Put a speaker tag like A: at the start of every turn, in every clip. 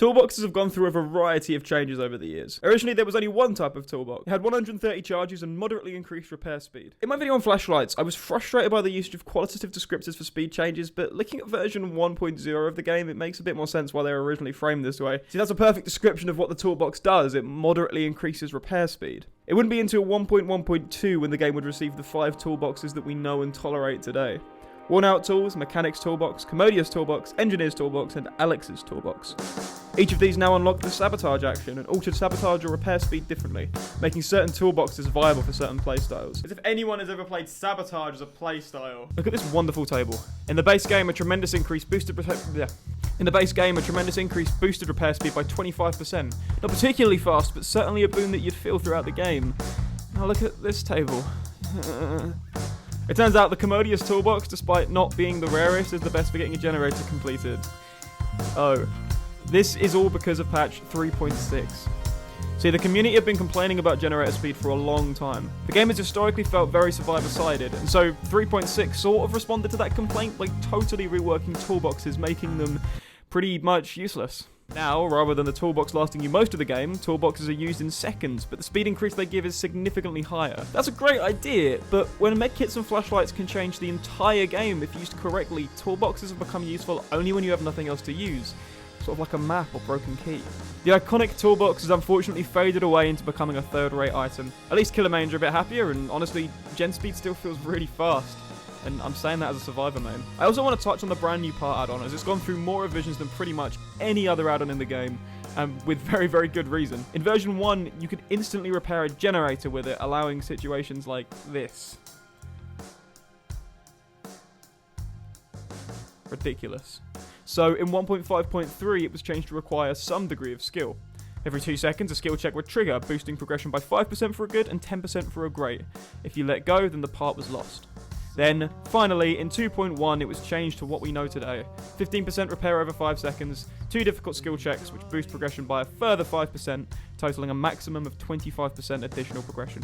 A: Toolboxes have gone through a variety of changes over the years. Originally, there was only one type of toolbox. It had 130 charges and moderately increased repair speed. In my video on flashlights, I was frustrated by the usage of qualitative descriptors for speed changes, but looking at version 1.0 of the game, it makes a bit more sense why they were originally framed this way. See, that's a perfect description of what the toolbox does. It moderately increases repair speed. It wouldn't be until 1.1.2 when the game would receive the 5 toolboxes that we know and tolerate today. Worn Out Tools, Mechanics Toolbox, Commodious Toolbox, Engineer's Toolbox, and Alex's Toolbox. Each of these now unlock the Sabotage action and altered Sabotage or repair speed differently, making certain toolboxes viable for certain playstyles. As if anyone has ever played Sabotage as a playstyle. Look at this wonderful table. In the base game, a tremendous increase boosted repair speed by 25%. Not particularly fast, but certainly a boon that you'd feel throughout the game. Now look at this table. It turns out the Commodious Toolbox, despite not being the rarest, is the best for getting a generator completed. Oh. This is all because of patch 3.6. See, the community have been complaining about generator speed for a long time. The game has historically felt very survivor-sided, and so 3.6 sort of responded to that complaint by totally reworking toolboxes, making them pretty much useless. Now, rather than the toolbox lasting you most of the game, toolboxes are used in seconds, but the speed increase they give is significantly higher. That's a great idea, but when medkits and flashlights can change the entire game if used correctly, toolboxes have become useful only when you have nothing else to use. Sort of like a map or broken key. The iconic toolbox has unfortunately faded away into becoming a third-rate item. At least Killer Mains are a bit happier, and honestly, gen speed still feels really fast. And I'm saying that as a survivor main. I also want to touch on the brand new part add-on, as it's gone through more revisions than pretty much any other add-on in the game, and with very, very good reason. In version 1, you could instantly repair a generator with it, allowing situations like this. Ridiculous. So in 1.5.3, it was changed to require some degree of skill. Every 2 seconds, a skill check would trigger, boosting progression by 5% for a good and 10% for a great. If you let go, then the part was lost. Then, finally, in 2.1, it was changed to what we know today. 15% repair over 5 seconds, 2 difficult skill checks, which boost progression by a further 5%, totaling a maximum of 25% additional progression.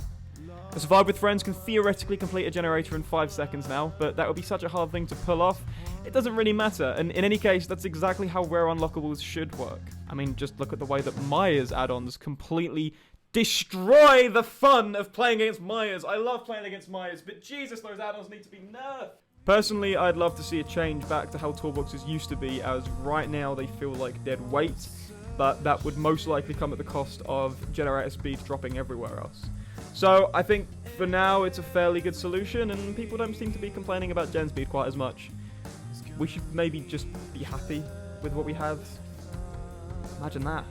A: A Survive with Friends can theoretically complete a generator in 5 seconds now, but that would be such a hard thing to pull off, it doesn't really matter, and in any case, that's exactly how rare unlockables should work. I mean, just look at the way that Maya's add-ons completely destroy the fun of playing against Maya's. I love playing against Maya's, but Jesus, those add-ons need to be nerfed. Personally, I'd love to see a change back to how toolboxes used to be, as right now they feel like dead weight, but that would most likely come at the cost of generator speed dropping everywhere else. So I think for now it's a fairly good solution, and people don't seem to be complaining about gen speed quite as much. We should maybe just be happy with what we have. Imagine that.